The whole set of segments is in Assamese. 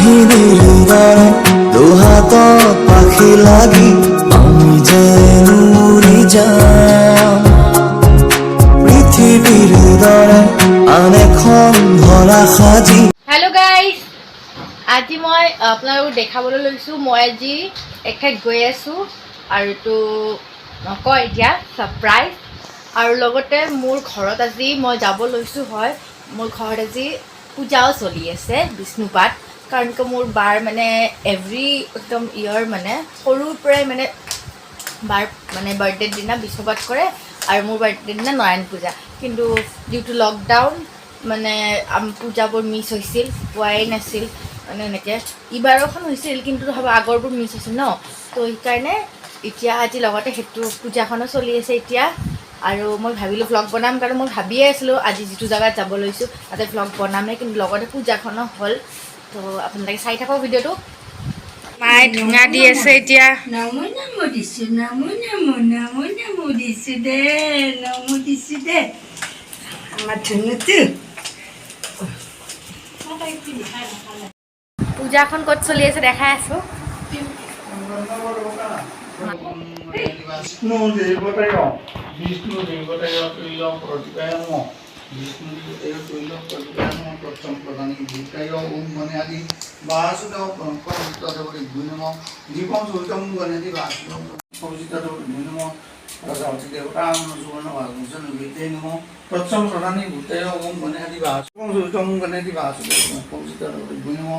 দৰে দুহাতত পাখি লাগি আমি যেন উৰি যাম পৃথিৱীৰ দৰে আন এখন ধৰা সাজি। হেল্ল' গাইজ, আজি মই আপোনালোকক দেখাবলৈ লৈছোঁ মই আজি এঠাইত গৈ আছোঁ আৰু এইটো নকওঁ এতিয়া ছাৰপ্ৰাইজ। আৰু লগতে মোৰ ঘৰত আজি মই যাব লৈছোঁ হয়, মোৰ ঘৰত আজি পূজাও চলি আছে বিষ্ণুপাঠ। কাৰণ কি মোৰ বাৰ মানে এভৰি একদম ইয়েৰ মানে সৰুৰ পৰাই মানে বাৰ মানে বাৰ্থডেৰ দিনা বিষ্ণুপাঠ কৰে আৰু মোৰ বাৰ্থডেৰ দিনা নাৰায়ণ পূজা। কিন্তু ডিউ টু লকডাউন মানে পূজাবোৰ মিছ হৈছিল, পোৱাই নাছিল মানে এনেকৈ। ইবাৰখন হৈছিল কিন্তু হ'ব আগৰবোৰ মিছ হৈছিল ন, তো সেইকাৰণে এতিয়া আজি লগতে সেইটো পূজাখনো চলি আছে এতিয়া। আৰু মই ভাবিলোঁ ভ্লগ বনাম, কাৰণ মই ভাবিয়ে আছিলোঁ আজি যিটো জেগাত যাব লৈছোঁ তাতে ভ্লগ বনামেই, কিন্তু লগতে পূজাখনো হ'ল। তো আপোনালোকে চাই থাকক ভিডিঅ'টো। মায়ে ধুঙা দি আছে এতিয়া। নমো দিছোঁ নমো দিছোঁ দে আমাৰ ধুনুটো। পূজাখন ক'ত চলি আছে দেখাই আছোঁ। বিষ্ণু দেৱতায় বিষ্ণু দেৱতায় তৈলম প্ৰতিপায়ম বিষ্ণু দেৱতায় তৈলম প্ৰতিপায়ম তৎসম প্ৰধানী ভূতায় ওম গণে আদি বাসুদেৱ পবিত্ৰদেৱতে গুণ নম দীপম সৌতম গণেতি বাসুদেৱ পবিত্ৰদেৱতে গুণ নম ৰাজাৱতী দেৱতা সুবৰ্ণ ভাগভূষণ বিদ্যে নম তৎসম প্ৰধানী ভূতায় ওম গণে আদি বাসুদেৱ সৌতম গণেতি বাসুদেৱ পবিত্ৰদেৱতে গুণ নম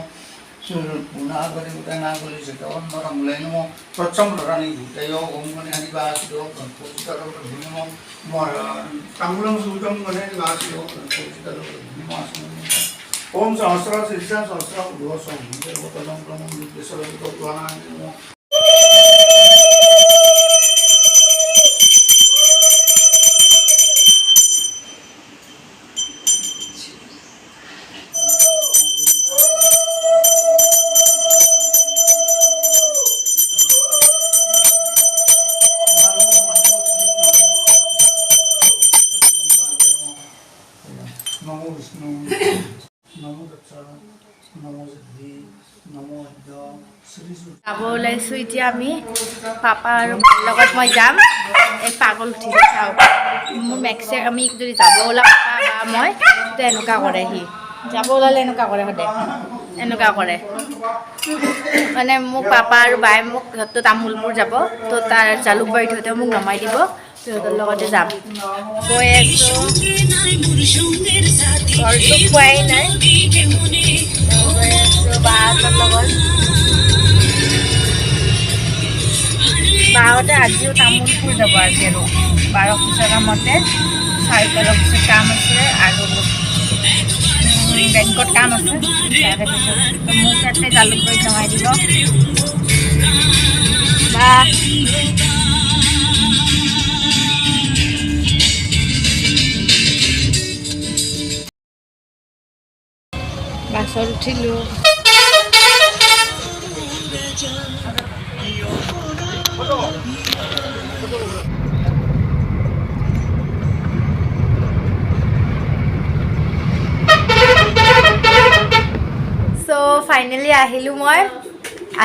পুনাগৰি ভূতায় না গলি সেতম নৰমলাই নম তৎসম প্ৰধানী ভূতায় ওম গণে আদি বাসুদেৱ পবিত্ৰদেৱতে গুণ নম তাম্বুলম সৌতম গণে আদি বাসুদেৱ পবিত্ৰদেৱতে গুণ নম ओम सहस्र शीर्षा सहस्र उद्वसम देवतलम प्रमं विद्येश्वरतो प्रणामि नमो। नमो विष्णु नमो दत्ता नमो सिद्धि नमो अद्य श्री যাব ওলাইছোঁ এতিয়া আমি পাপা আৰু মাৰ লগত মই যাম। এই পাগল উঠিছে চাওঁ, মোৰ মেক্সে আমি যদি যাব ওলাওঁ পাপা বা মই তো এনেকুৱা কৰে, সি যাব ওলালে এনেকুৱা কৰে, সদায় এনেকুৱা কৰে। মানে মোক পাপা আৰু বায়ে মোক সিহঁতৰ তামোলপুৰ যাব, তো তাৰ জালুকবাৰীত সিহঁতে মোক নমাই দিব, সিহঁতৰ লগতে যাম। গৈ আছোঁ, ঘৰটো পোৱাই নাই, গৈ আছোঁ বাহঁতৰ লগত। বাহঁতে আজিও তামোলপুৰ যাব আজি আৰু বাৰ অফিচৰ কামতে, চাৰিটাৰ অফিচত কাম আছে আৰু বেংকত কাম আছে। তাৰপিছত মোক তাতে জালুকবাৰীত নমাই দিব বা বাছত উঠিলোঁ। চ' ফাইনেলি আহিলোঁ মই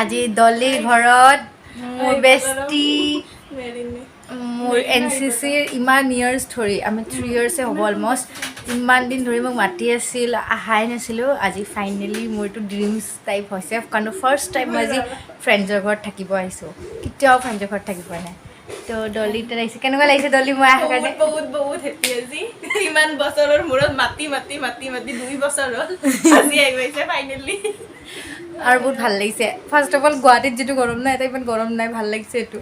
আজি ডলিৰ ঘৰত। মোৰ বেষ্টি, মোৰ NCCৰ ইমান ইয়াৰ্ছ ধৰি, আমি 3 ইয়াৰ্ছে হ'ব অলমষ্ট, ইমান দিন ধৰি মোক মাতি আছিল, অহাই নাছিলোঁ। আজি ফাইনেলি মোৰ এইটো ড্ৰিমছ টাইপ হৈছে, কাৰণ ফাৰ্ষ্ট টাইম মই আজি ফ্ৰেণ্ডছৰ ঘৰত থাকিব আহিছোঁ, কেতিয়াও ফ্ৰেণ্ডছৰ ঘৰত থাকি পোৱা নাই। তো ডলি তাত আহিছে, কেনেকুৱা লাগিছে ডলি মই অহাৰ কাৰণে? বহুত হেপী আজি, ইমান বছৰৰ মূৰত মাতি 2 বছৰ হ'ল, আজি আহি পাইছে ফাইনেলি। আৰু বহুত ভাল লাগিছে। ফাৰ্ষ্ট অফ অল গুৱাহাটীত যিটো গৰম নাই, এটা ইমান গৰম নাই, ভাল লাগিছে এইটো।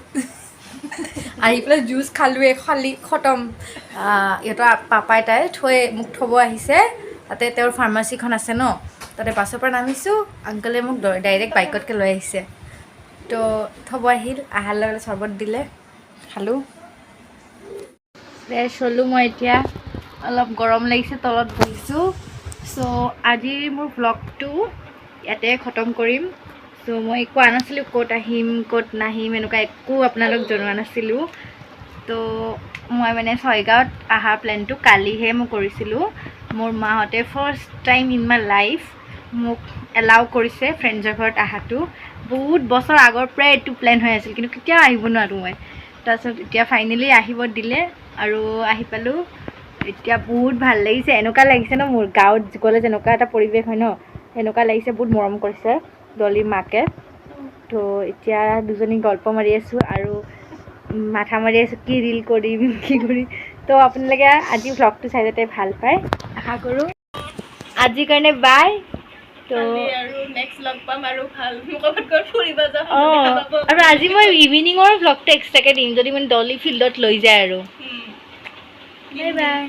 আহি পেলাই জুচ খালোঁৱে, খালি খতম। ইহঁতৰ পাপাই তাই মোক থ'ব আহিছে, তাতে তেওঁৰ ফাৰ্মাচীখন আছে ন, তাতে বাছৰ পৰা নামিছোঁ, আংকলে মোক ডাইৰেক্ট বাইকতকৈ লৈ আহিছে। তো থ'ব আহিল, অহাৰ লগে লগে চৰ্বত দিলে, খালোঁ। ফ্ৰেছ হ'লোঁ মই এতিয়া, অলপ গৰম লাগিছে, তলত বহিছোঁ। চ' আজিৰ মোৰ ভ্লগটো ইয়াতে খতম কৰিম। চ' মই একো কোৱা নাছিলোঁ, ক'ত আহিম ক'ত নাহিম এনেকুৱা একো আপোনালোক জনোৱা নাছিলোঁ। তো মই মানে ছয়গাঁৱত অহা প্লেনটো কালিহে মই কৰিছিলোঁ। মোৰ মাহঁতে first time in my life মোক এলাউ কৰিছে ফ্ৰেণ্ডছৰ ঘৰত অহাটো বহুত বছৰ আগৰ পৰাই এইটো প্লেন হৈ আছিল কিন্তু কেতিয়াও আহিব নোৱাৰোঁ মই তাৰপিছত এতিয়া ফাইনেলি আহিব দিলে আৰু আহি পালোঁ এতিয়া বহুত ভাল লাগিছে এনেকুৱা লাগিছে ন মোৰ গাঁৱত গ'লে যেনেকুৱা এটা পৰিৱেশ হয় ন সেনেকুৱা লাগিছে বহুত মৰম কৰিছে ডলিৰ মাকে তো এতিয়া দুজনী গল্প মাৰি আছোঁ আৰু মাথা মাৰি আছোঁ কি ৰীল কৰিম কি কৰিম তো আপোনালোকে আজি ভ্লগটো চাই যাতে ভাল পায় আশা কৰোঁ আজিৰ কাৰণে বাই তো আৰু নেক্সট লগ পাম আৰু ভাল ক'ৰবাত গৈ ফুৰিব যাম আৰু আজি মই ইভিনিঙৰ ভ্লগটো এক্সট্ৰাকৈ দিম যদি মানে ডলি ফিল্ডত লৈ যায় আৰু বাই বাই